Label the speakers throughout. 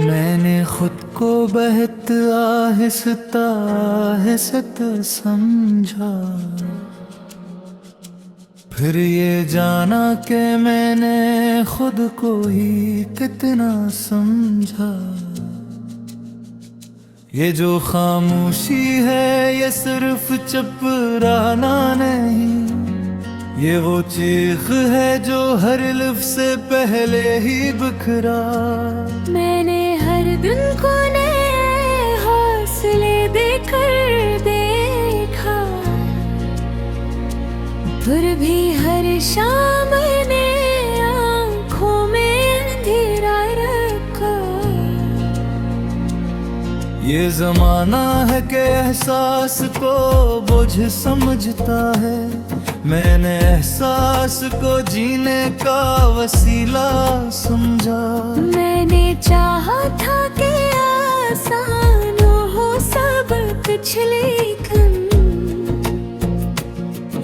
Speaker 1: मैंने खुद को बहत आहिस्ता आहिस्ता समझा, फिर ये जाना कि मैंने खुद को ही कितना समझा। ये जो खामोशी है ये सिर्फ चपराना नहीं, ये वो चीख है जो हर लफ्ज़ से पहले ही बिखरा।
Speaker 2: मैंने हर दिन को नए हौसले देकर देखा, फिर भी हर शाम ने आँखों में अंधेरा रखा।
Speaker 1: ये जमाना है कि एहसास को बोझ समझता है, मैंने एहसास को जीने का वसीला समझा।
Speaker 2: मैंने चाहा था कि आसान हो सब कुछ, लेकिन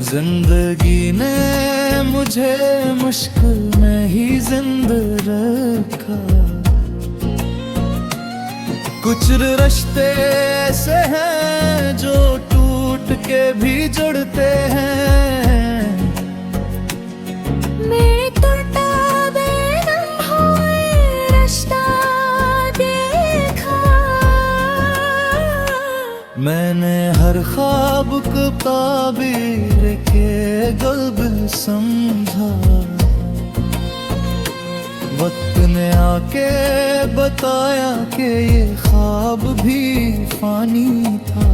Speaker 1: जिंदगी ने मुझे मुश्किल में ही जिंदा रखा। कुछ रिश्ते ऐसे हैं जो टूट के भी जुड़ते हैं।
Speaker 2: मैं टूटा बेगम हुए रिश्ता देखा।
Speaker 1: मैंने हर ख्वाब को ताबीर के गल्ब समझा। वक्त ने आके बताया कि ये ख्वाब भी फानी था।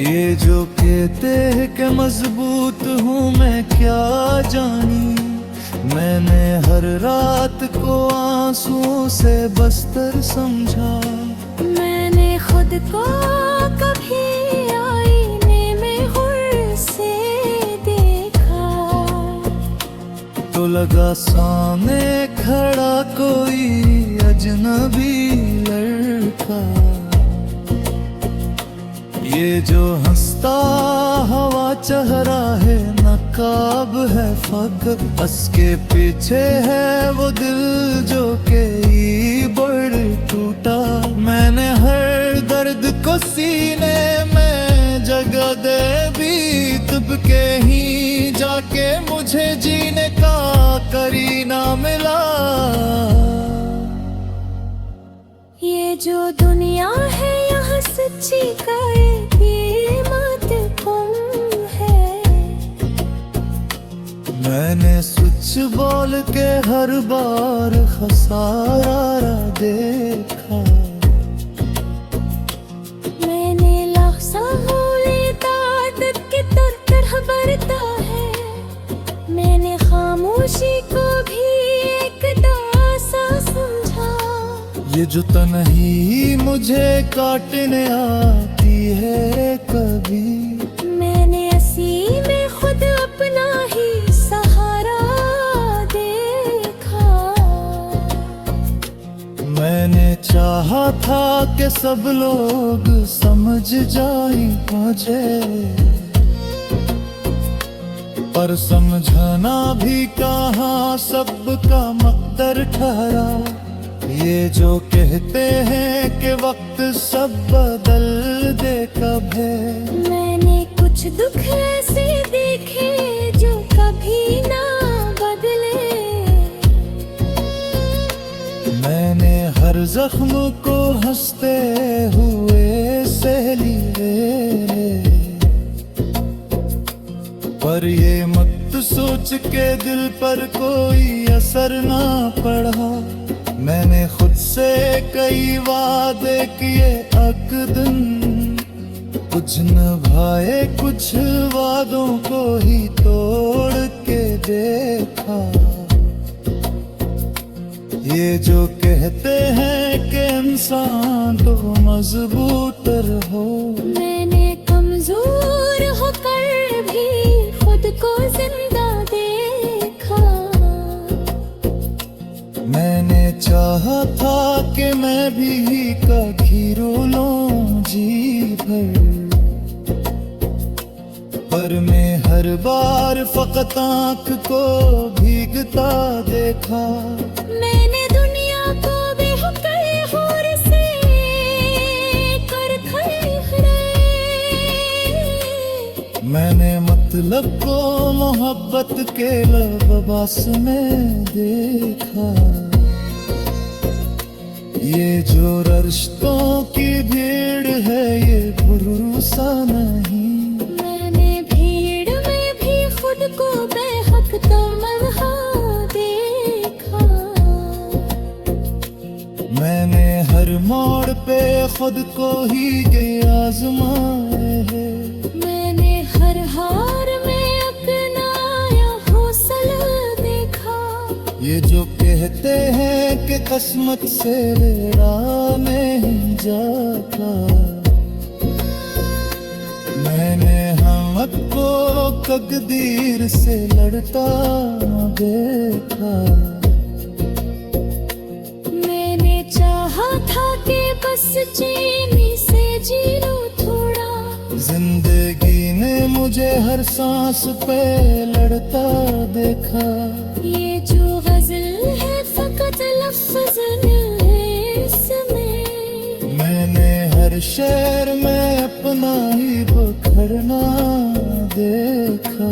Speaker 1: ये जो कहते हैं कि मजबूत हूँ मैं क्या जानी, मैंने हर रात को आंसुओं से बस्तर समझा।
Speaker 2: मैंने खुद को कभी आईने में हुर्र से देखा,
Speaker 1: तो लगा सामने खड़ा कोई अजनबी लड़का। ये जो हंसता हवा चेहरा है नकाब है फकत, उसके पीछे है वो दिल जो के बड़ टूटा। मैंने हर दर्द को सीने में जगह दे भी, तब के ही जाके मुझे जीने का करीना मिला।
Speaker 2: ये जो दुनिया है यहाँ सच्ची कीमत कम है।
Speaker 1: मैंने स्विच बोल के हर बार खसारा देखा।
Speaker 2: मैंने लफ्ज़ा लेता आदत की तरह बरता है। मैंने खामोशी को भी एक दासा समझा।
Speaker 1: ये जो तन्हाई मुझे काटने आती है कभी,
Speaker 2: मैंने हंसी में खुद अपना ही सहारा देखा।
Speaker 1: मैंने चाहा था कि सब लोग समझ जाए मुझे, पर समझना भी कहाँ सबका मकदर ठहरा। ये जो कहते हैं कि वक्त सब बदल दे कब है,
Speaker 2: मैंने कुछ दुख ऐसे देखे जो कभी ना बदले।
Speaker 1: मैंने हर जख्म को हंसते हुए सह लिए, पर ये मत सोच के दिल पर कोई असर ना पड़ा। मैंने खुद से कई वादे किए अक दिन, कुछ निभाए कुछ वादों को ही तोड़ के देखा। ये जो कहते हैं कि इंसान तो मजबूत रहो,
Speaker 2: मैंने कमजोर होकर भी खुद को जिंदा देखा।
Speaker 1: मैंने चाहा था कि मैं भी कभी रो लूं जी भर, पर मैं हर बार फकत आँख को भीगता देखा।
Speaker 2: मैंने दुनिया को
Speaker 1: मैंने मतलब को मोहब्बत के लबास में देखा। ये जो रिश्तों की भीड़ है ये भरोसा नहीं।
Speaker 2: मैंने भीड़ में भी खुद को बेहक तमन्हा देखा।
Speaker 1: मैंने हर मोड़ पे खुद को ही ये आजमाए है।
Speaker 2: मैंने हर हार में अपनाया हौसला देखा।
Speaker 1: ये जो कहते हैं कि किस्मत से लड़ा नहीं जाता, मैंने हम को तकदीर से लड़ता देखा।
Speaker 2: मैंने चाहा था कि बस चैनी से जी लूं थोड़ा।
Speaker 1: जिंदगी ने मुझे हर सांस पे लड़ता देखा।
Speaker 2: ये जो गजल है फकत लफ्ज़ है इसमें।
Speaker 1: मैंने हर शेर में अपना ही बखरना देखा।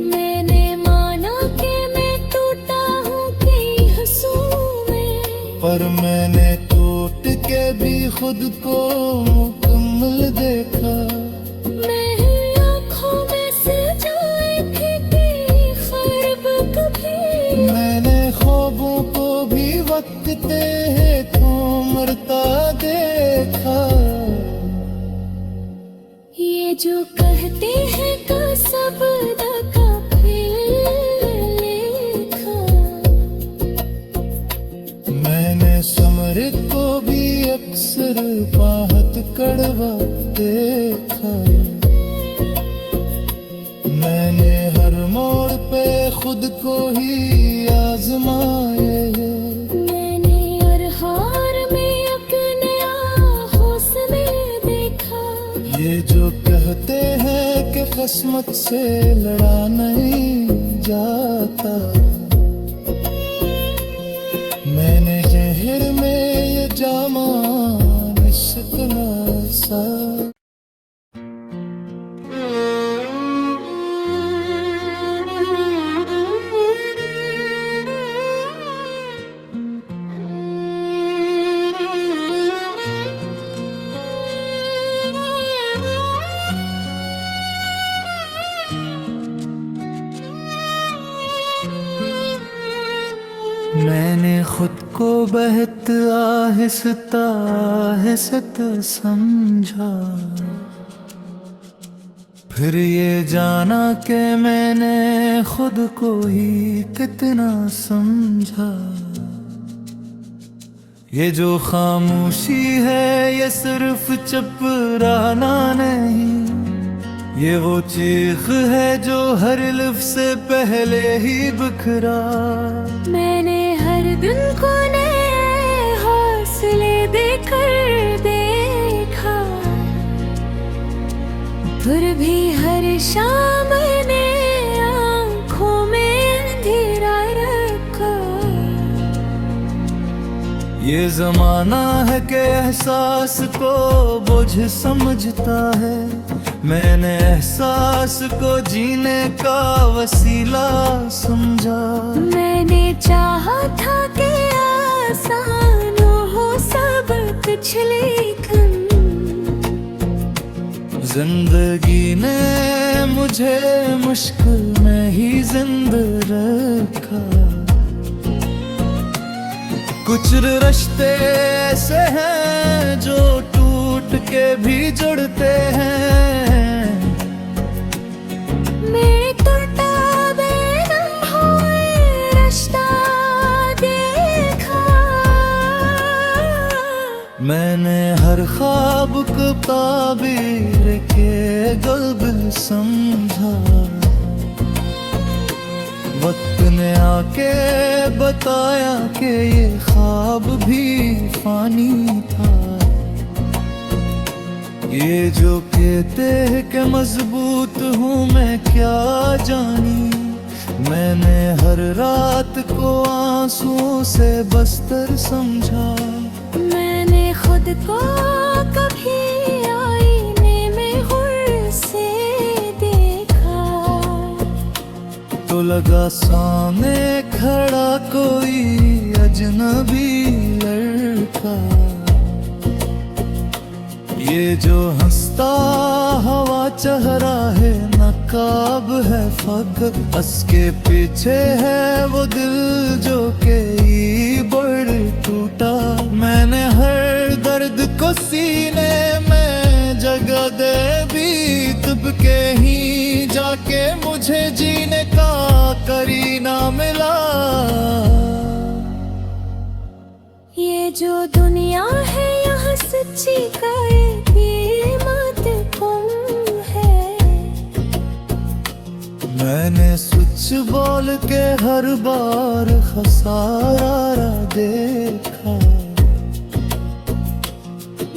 Speaker 2: मैंने माना कि मैं टूटा हूँ कई हंसों में,
Speaker 1: पर मैंने टूट के भी खुद को मुकम्मल देखा।
Speaker 2: मैं आँखों में सजाए थे कई ख्वाब कभी।
Speaker 1: मैंने ख्वाबों को भी वक्त मरता देखा।
Speaker 2: ये जो कहते हैं का सब का लेखा।
Speaker 1: मैंने समर को भी अक्सर बाहत कड़वा देखा। मैंने हर मोड़ पे खुद को ही आजमाए।
Speaker 2: मैंने हर हार में अपने हौसले देखा।
Speaker 1: ये जो कहते हैं कि किस्मत से लड़ा नहीं जाता, मैंने जहर में ये जामा निस्तना सा। मैंने खुद को बहत आहिस्ता आहिस्ता समझा, फिर ये जाना कि मैंने खुद को ही कितना समझा। ये जो खामोशी है ये सिर्फ चपराना नहीं, ये वो चीख है जो हर लफ्ज़ से पहले ही बिखरा।
Speaker 2: मैंने हर दिन को नए हौसले देकर देखा, फिर भी हर शाम ने आँखों में अंधेरा रखा।
Speaker 1: ये जमाना है कि एहसास को बोझ समझता है, मैंने एहसास को जीने का वसीला समझा।
Speaker 2: मैंने चाहा था कि आसान हो सब कुछ, लेकिन
Speaker 1: जिंदगी ने मुझे मुश्किल में ही जिंदा रखा। कुछ रिश्ते ऐसे हैं जो टूट के भी जुड़ते हैं।
Speaker 2: मैं टूटा बेदम हुए रिश्ता देखा।
Speaker 1: मैंने हर ख्वाब को ताबीर के गल्ब समझा। वक्त ने आके बताया कि ये ख्वाब भी फानी था। ये जो कहते हैं कि मजबूत हूँ मैं क्या जानी, मैंने हर रात को आंसुओं से बस्तर समझा।
Speaker 2: मैंने खुद को कभी आईने में
Speaker 1: लगा सामने खड़ा कोई अजनबी लड़का, ये जो हंसता हवा चेहरा है नकाब है फक, उसके पीछे है वो दिल जो के बड़ टूटा। मैंने हर दर्द को सीने में जगह दे भी, तुब के ही जाके मुझे जीने का करीना मिला।
Speaker 2: ये जो दुनिया है यहाँ सच्ची का कीमत कम है।
Speaker 1: मैंने स्विच बोल के हर बार खसारा देखा,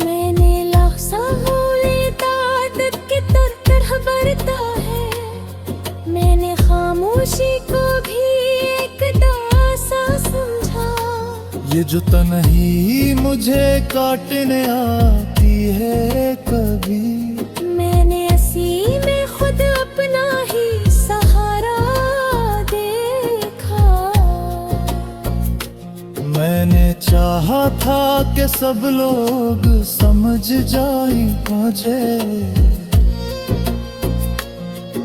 Speaker 2: मैंने लफ्ज़ा होली ताकत की तरह बरता है। मैंने खामोशी को भी एक दासा समझा,
Speaker 1: ये जो तन्हाई मुझे काटने आती है कभी,
Speaker 2: मैंने हंसी में खुद अपना ही सहारा देखा।
Speaker 1: मैंने चाहा था कि सब लोग समझ जाए मुझे,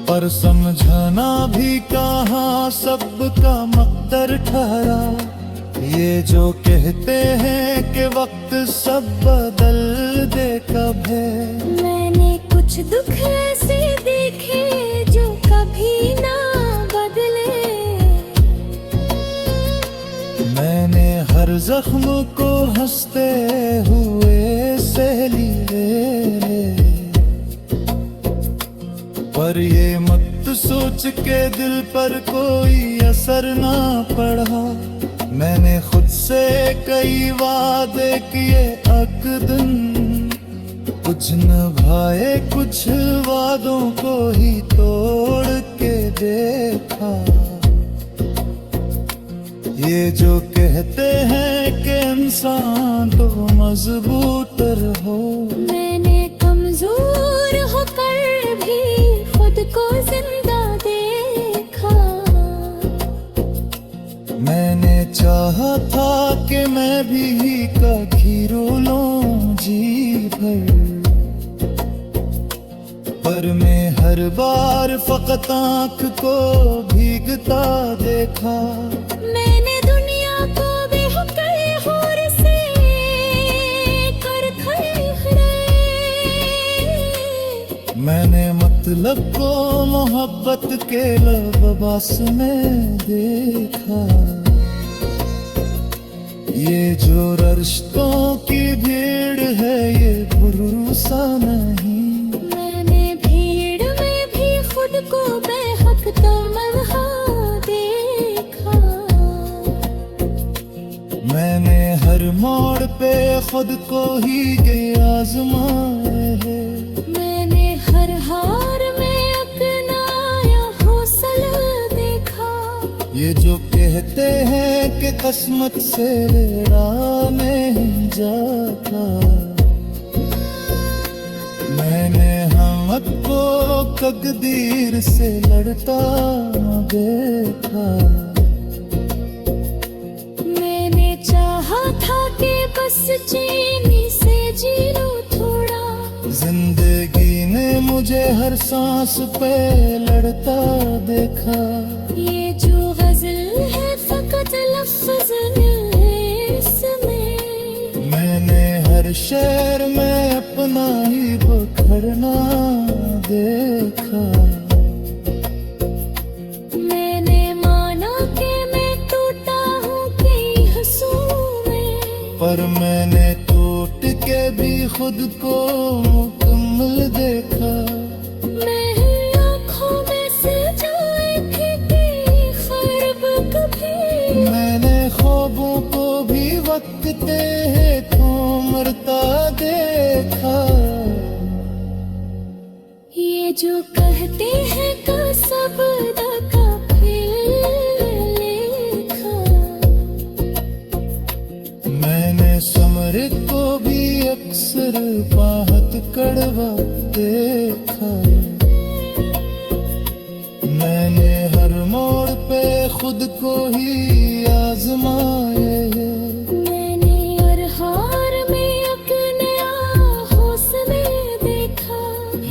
Speaker 1: पर समझना भी कहाँ सबका मकदर ठहरा। ये जो कहते हैं कि वक्त सब बदल दे कब है,
Speaker 2: मैंने कुछ दुख ऐसे देखे जो कभी ना बदले।
Speaker 1: मैंने हर जख्म को हंसते हुए सह लिए, पर ये मत सोच के दिल पर कोई असर ना पड़ा। मैंने खुद से कई वादे किए अकदन, कुछ निभाए कुछ वादों को ही तोड़ के देखा। ये जो कहते हैं कि इंसान तो मजबूत रहो,
Speaker 2: मैंने कमजोर होकर भी खुद को जिंदा देखा।
Speaker 1: मैंने चाहा था कि मैं भी कभी रो लूं जी भर, पर मैं हर बार फकत आँख को भीगता देखा।
Speaker 2: मैंने दुनिया को बेहुर से कर खड़े,
Speaker 1: मैंने मतलब को मोहब्बत के लबास में देखा। ये जो रिश्तों की भीड़ है ये भरोसा नहीं,
Speaker 2: मैंने भीड़ में भी खुद को बेहक तमन्हा देखा।
Speaker 1: मैंने हर मोड़ पे खुद को ही आजमाए है,
Speaker 2: मैंने हर हार में अपनाया हौसला देखा।
Speaker 1: ये जो कहते हैं कि किस्मत से राह नहीं जाता, मैंने हमत को तकदीर से लड़ता देखा।
Speaker 2: मैंने चाहा था कि बस चैनी से जी लूं थोड़ा,
Speaker 1: जिंदगी ने मुझे हर सांस पे लड़ता देखा।
Speaker 2: ये जो गजल है फकत लफ्ज़ है इसमें,
Speaker 1: मैंने हर शेर में अपना ही बखरना देखा।
Speaker 2: मैंने माना कि मैं टूटा हूँ कई हंसों में,
Speaker 1: पर मैंने टूट के भी खुद को मुकम्मल देखा।
Speaker 2: मैं आँखों में से जाए फीकी ख्वाब कभी,
Speaker 1: मैंने ख्वाबों को भी वक्त है थोमरता देखा।
Speaker 2: ये जो कहते हैं का सब का फिर लेखा,
Speaker 1: मैंने समर को भी अक्सर बाहत कड़वा देखा। मैंने हर मोड़ पे खुद को ही आजमाए।
Speaker 2: मैंने हर हार में अपने हौसले देखा।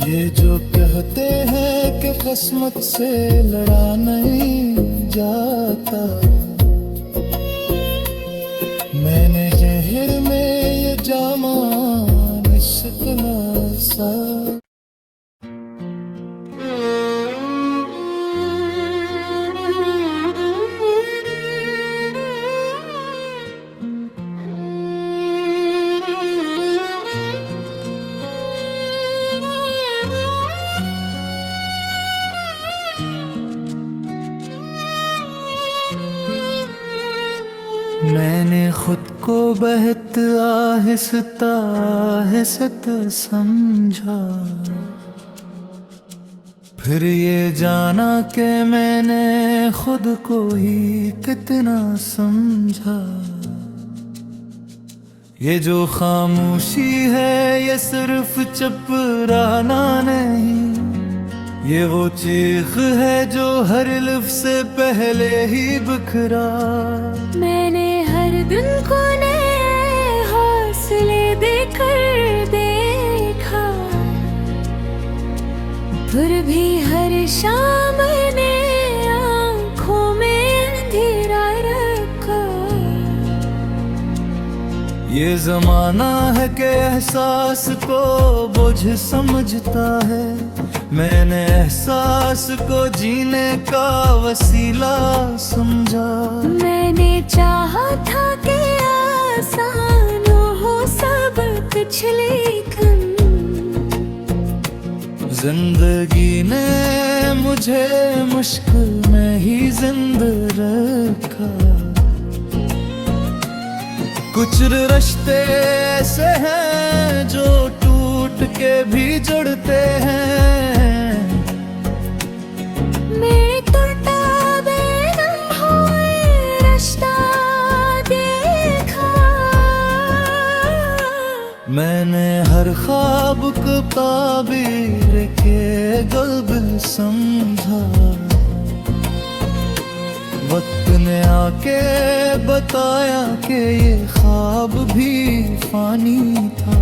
Speaker 1: ये जो कहते हैं कि किस्मत से लड़ा नहीं जाता, मैंने जहर में ये जामा निस्कना सा। मैंने खुद को बहत आहिस्ता आहिस्ता समझा, फिर ये जाना कि मैंने खुद को ही कितना समझा। ये जो खामोशी है ये सिर्फ चपराना नहीं, ये वो चीख है जो हर लफ्ज़ से पहले ही बिखरा।
Speaker 2: मैंने हर दिन को नए हौसले देकर देखा, फिर भी हर शाम ने आँखों में अंधेरा रखा।
Speaker 1: ये जमाना है कि एहसास को बोझ समझता है, मैंने एहसास को जीने का वसीला समझा।
Speaker 2: मैंने चाहा था कि आसान हो सब कुछ, लेकिन
Speaker 1: जिंदगी ने मुझे मुश्किल में ही जिंदा रखा। कुछ रिश्ते ऐसे हैं जो टूट के भी जुड़ते हैं।
Speaker 2: मैं टूटा बेगम हुए रिश्ता देखा।
Speaker 1: मैंने हर ख्वाब को ताबीर के गल्ब समझा। वक्त ने आके बताया कि ये ख्वाब भी फानी था।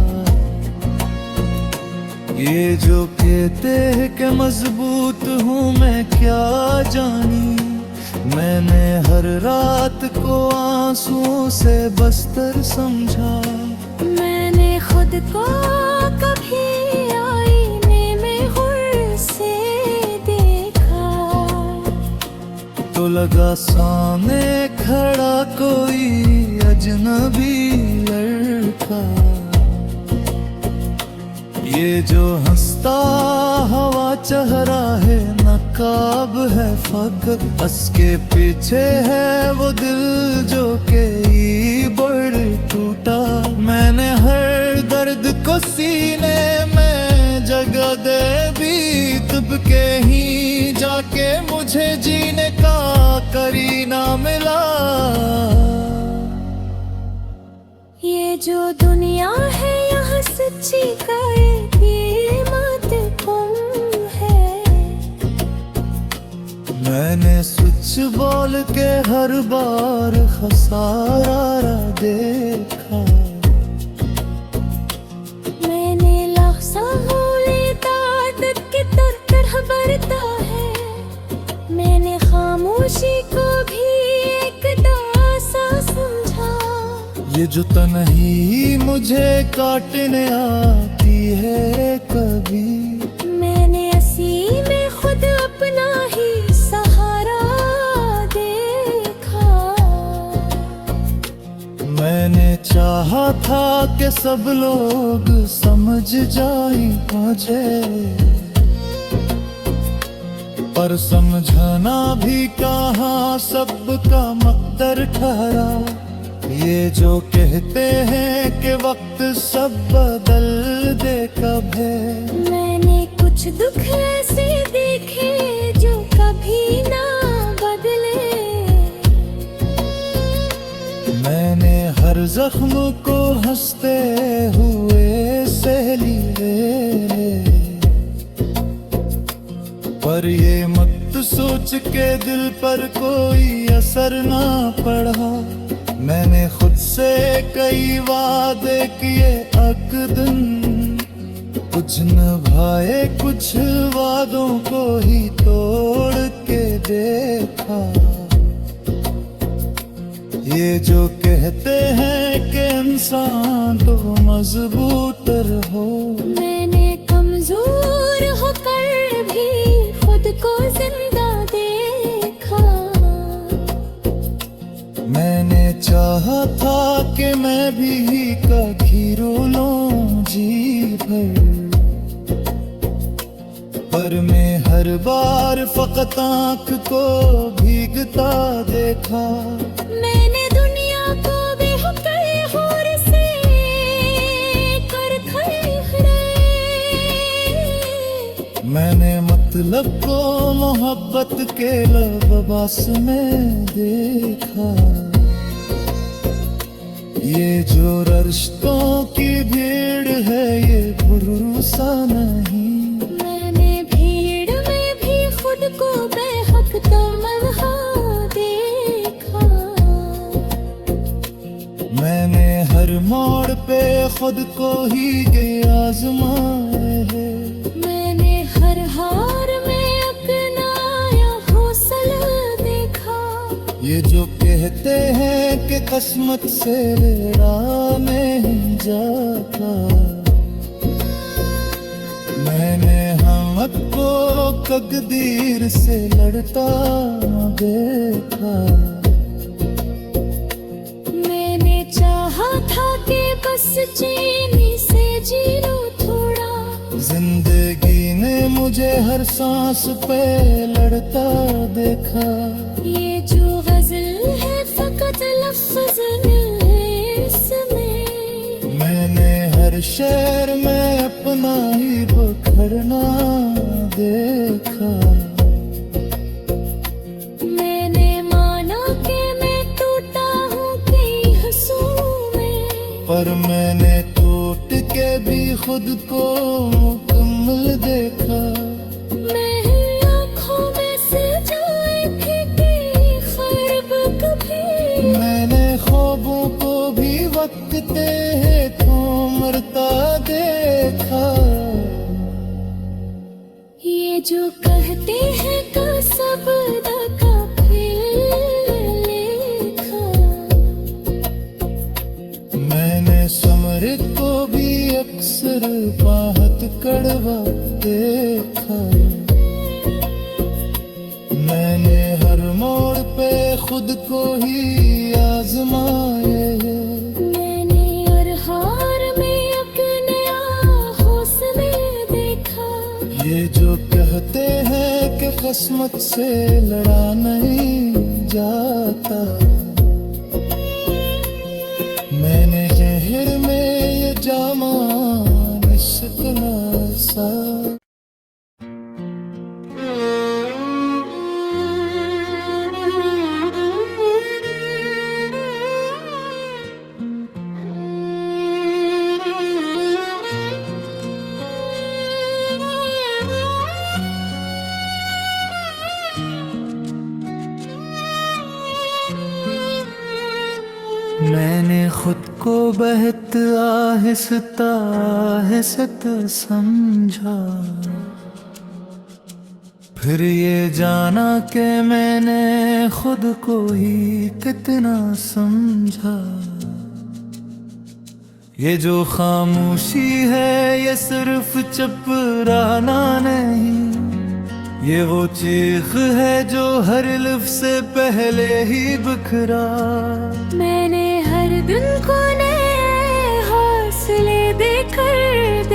Speaker 1: ये जो कहते हैं कि मजबूत हूँ मैं क्या जानी, मैंने हर रात को आंसुओं से बस्तर समझा।
Speaker 2: मैंने खुद को कभी आईने में हुर्र से देखा,
Speaker 1: तो लगा सामने खड़ा कोई अजनबी लड़का। ये जो हंसता हवा चेहरा है नकाब है फक, उसके पीछे है वो दिल जो के बड़ टूटा। मैंने हर दर्द को सीने में जगह दे भी, तब के ही जाके मुझे जीने का करीना मिला।
Speaker 2: ये जो दुनिया है यहाँ सच्ची कीमत कम है।
Speaker 1: मैंने स्विच बोल के हर बार खसारा देखा।
Speaker 2: मैंने लफ्ज़ ताकत की तरह बरता है। मैंने खामोशी को भी एक दासा समझा।
Speaker 1: ये जो तन्हाई मुझे काटने आती है कभी,
Speaker 2: मैंने हंसी में खुद अपना ही सहारा देखा।
Speaker 1: मैंने चाहा था कि सब लोग समझ जाए मुझे, पर समझना भी कहाँ सबका मकदर ठहरा। ये जो कहते हैं कि वक्त सब बदल दे कब है,
Speaker 2: मैंने कुछ दुख ऐसे देखे जो कभी ना बदले।
Speaker 1: मैंने हर जख्म को हंसते हुए सह लिए, पर ये मत सोच के दिल पर कोई असर ना पड़ा। मैंने खुद से कई वादे किए अकदन, कुछ निभाए कुछ वादों को ही तोड़ के देखा। ये जो कहते हैं कि इंसान तो मजबूत रहो,
Speaker 2: मैंने कमजोर होकर भी खुद को जिंदा देखा।
Speaker 1: मैंने चाहा था कि मैं भी कभी रो लूं जी भर, पर मैं हर बार फकत आँख को भीगता देखा।
Speaker 2: मैंने दुनिया को बेहुर से कर खड़े,
Speaker 1: मैंने मतलब को मोहब्बत के लबास में देखा। ये जो रिश्तों की भीड़ है ये भरोसा नहीं।
Speaker 2: मैंने भीड़ में भी खुद को बेहक तमन्हा देखा।
Speaker 1: मैंने हर मोड़ पे खुद को ही ये आजमाए है।
Speaker 2: मैंने हर हार में अपनाया हौसला देखा।
Speaker 1: ये जो कहते हैं कि किस्मत से राह नहीं जाता, मैंने हमत को तकदीर से लड़ता देखा।
Speaker 2: मैंने चाहा था कि बस चैनी से जी लूं थोड़ा।
Speaker 1: जिंदगी ने मुझे हर सांस पे लड़ता देखा।
Speaker 2: ये जो गजल है फकत लफ्ज है इसमें,
Speaker 1: मैंने हर शेर में अपना ही बखरना देखा।
Speaker 2: मैंने माना कि मैं टूटा हूँ कई हंसों में,
Speaker 1: पर मैंने टूट के भी खुद को मुकम्मल देखा।
Speaker 2: मैं आँखों में से जाए थे कि ख्वाब कभी,
Speaker 1: मैंने ख्वाबों को भी वक्त है थोमरता देखा।
Speaker 2: ये जो कहते हैं का सब का फिर लेखा।
Speaker 1: मैंने समरित को भी अक्सर बाहत कड़वा देखा। मैंने हर मोड़ पे खुद को ही आजमाए है।
Speaker 2: मैंने हर हार में अपने हौसले देखा।
Speaker 1: ये जो कहते हैं कि किस्मत से लड़ा नहीं जाता, मैंने जहर में ये जामा निस्कना सा। मैंने खुद को बहत आहिस्ता आहिस्ता समझा, फिर ये जाना कि मैंने खुद को ही कितना समझा। ये जो खामोशी है ये सिर्फ चपराना नहीं, ये वो चीख है जो हर लफ्ज़ से पहले ही बिखरा।
Speaker 2: मैंने हर दिन को नए हौसले देकर